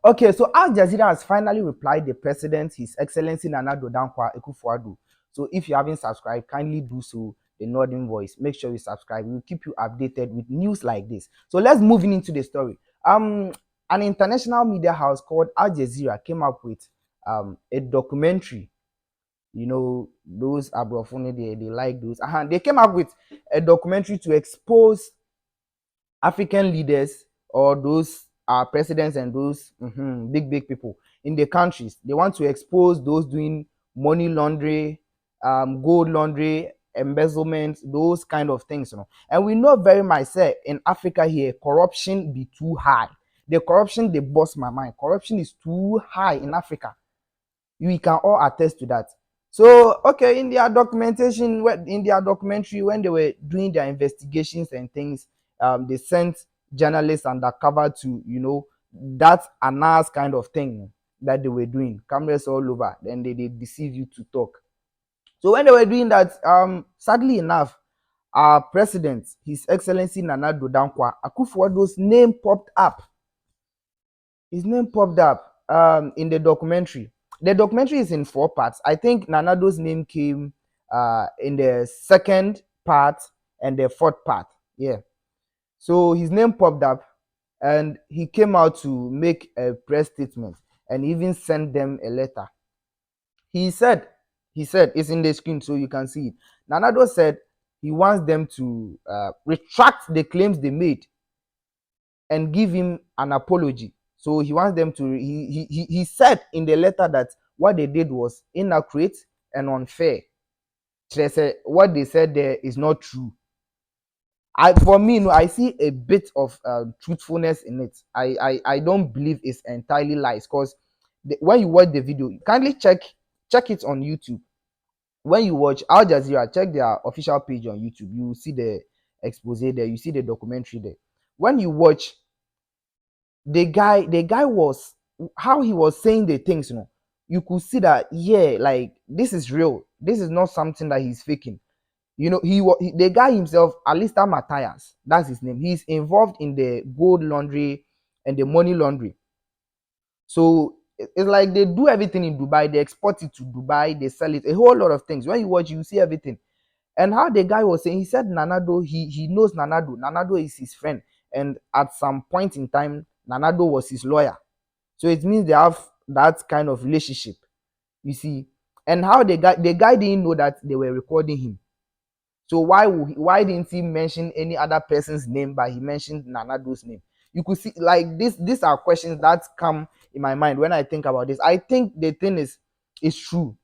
Okay, so Al Jazeera has finally replied the president, His Excellency Nana Addo Akuffo Addo. So if you haven't subscribed, kindly do so. The Northern Voice. Make sure you subscribe. We'll keep you updated with news like this. So let's move into the story. An international media house called Al Jazeera came up with a documentary. You know, those Abrofone, they like those. They came up with a documentary to expose African leaders or those presidents and those big people in the countries. They want to expose those doing money laundering, gold laundering, embezzlement, those kind of things, you know. And we know very much, say, in Africa here, corruption be too high. The corruption they bust my mind. Corruption is too high in Africa. We can all attest to that. So, okay, in their documentation, in their documentary, when they were doing their investigations and things, they sent journalists undercover to, you know, that announced kind of thing that they were doing. Cameras all over, then they deceive you to talk. So when they were doing that, sadly enough, our president, His Excellency Nana Addo Akuffo Addo's name popped up. His name popped up in the documentary. The documentary is in 4 parts. I think Nana Addo's name came in the second part and the fourth part. Yeah. So his name popped up and he came out to make a press statement and even sent them a letter. He said, it's in the screen so you can see it. Nana Addo said he wants them to retract the claims they made and give him an apology. So he wants them to. He said in the letter that what they did was inaccurate and unfair. What they said there is not true. For me, no, I see a bit of truthfulness in it. I don't believe it's entirely lies because when you watch the video, kindly check it on YouTube. When you watch Al Jazeera, check their official page on YouTube. You will see the expose there. You see the documentary there. When you watch, the guy was, how he was saying the things, you know, you could see that, yeah, like this is real. This is not something that he's faking. You know, the guy himself, Alistair Matthias, that's his name. He's involved in the gold laundry and the money laundry. So it's like they do everything in Dubai. They export it to Dubai. They sell it. A whole lot of things. When you watch, you see everything. And how the guy was saying, he said Nana Addo, he knows Nana Addo. Nana Addo is his friend. And at some point in time, Nana Addo was his lawyer. So it means they have that kind of relationship. You see. And how the guy didn't know that they were recording him. So why didn't he mention any other person's name, but he mentioned Nana Addo's name? You could see, like, these are questions that come in my mind when I think about this. I think the thing is true.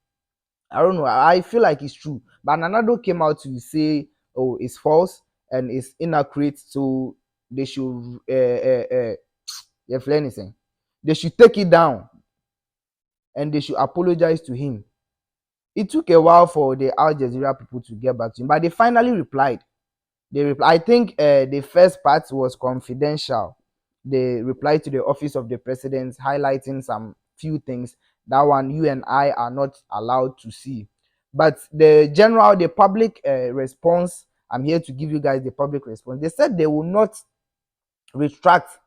I don't know. I feel like it's true. But Nana Addo came out to say, oh, it's false and it's inaccurate. So they should anything. They should take it down and they should apologize to him. It took a while for the Al Jazeera people to get back to him, but they finally replied. I think the first part was confidential. They replied to the office of the president, highlighting some few things. That one you and I are not allowed to see. But the public response, I'm here to give you guys the public response. They said they will not retract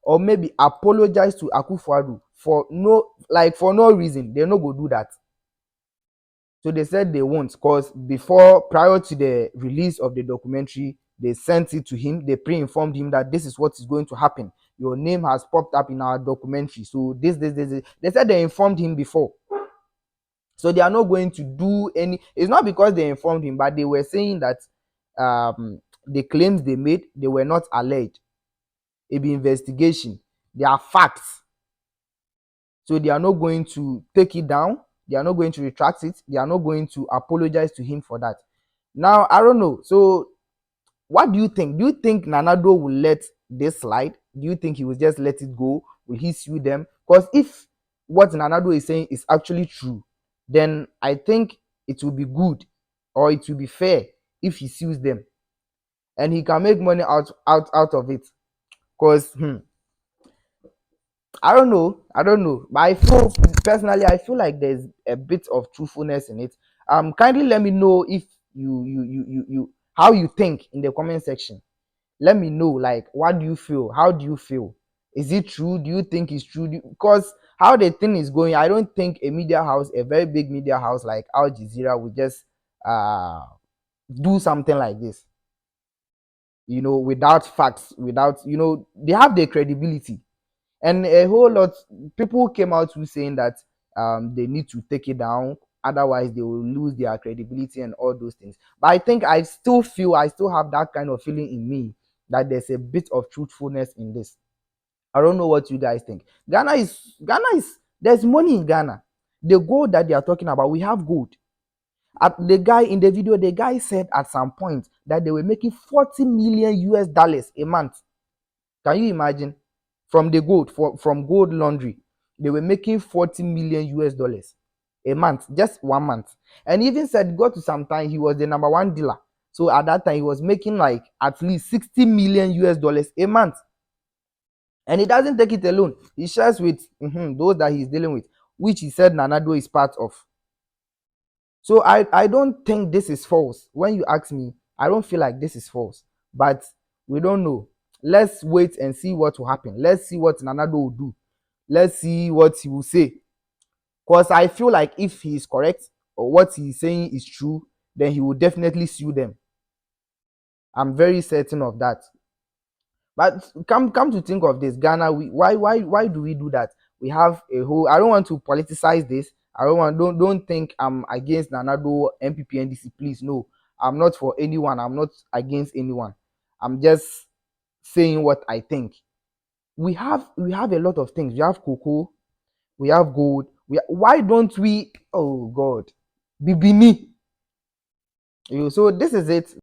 or maybe apologize to Akuffo Addo for no reason. They're not going to do that. So they said they won't, because prior to the release of the documentary, they sent it to him. They pre-informed him that this is what is going to happen. Your name has popped up in our documentary. So this. They said they informed him before. So they are not going to do any. It's not because they informed him, but they were saying that the claims they made, they were not alleged. It be investigation. They are facts. So they are not going to take it down. They are not going to retract it. They are not going to apologize to him for that. Now, I don't know. So what do you think? Do you think Nana Addo will let this slide? Do you think he will just let it go? Will he sue them? Because if what Nana Addo is saying is actually true, then I think it will be good, or it will be fair if he sues them. And he can make money out of it. Because I don't know. But I feel personally, like there's a bit of truthfulness in it. Kindly let me know if you how you think in the comment section. Let me know, like, what do you feel? How do you feel? Is it true? Do you think it's true? Because how the thing is going, I don't think a media house, a very big media house like Al Jazeera, would just uh do something like this, without facts, without, they have their credibility. And a whole lot people came out who saying that they need to take it down, otherwise they will lose their credibility and all those things. But I think I still have that kind of feeling in me that there's a bit of truthfulness in this. I don't know what you guys think. Ghana is there's money in Ghana. The gold that they are talking about, we have gold. The guy in the video, the guy said at some point that they were making 40 million US dollars a month. Can you imagine? From the gold, from gold laundry, they were making 40 million US dollars a month, just 1 month. And he even said, got to some time, he was the number one dealer. So at that time, he was making like at least 60 million US dollars a month. And he doesn't take it alone. He shares with those that he's dealing with, which he said Nana Addo is part of. So I don't think this is false. When you ask me, I don't feel like this is false. But we don't know. Let's wait and see what will happen. Let's see what Nana Addo will do. Let's see what he will say. Because I feel like if he is correct or what he's saying is true, then he will definitely sue them. I'm very certain of that. But come to think of this, Ghana, why do we do that? We have a whole. I don't want to politicize this. I don't think I'm against Nana Addo, MPP, NDC. Please, no, I'm not for anyone. I'm not against anyone. I'm just saying what I think. We have a lot of things. We have cocoa, we have gold. Why don't we? Oh God, Bibini. So this is it.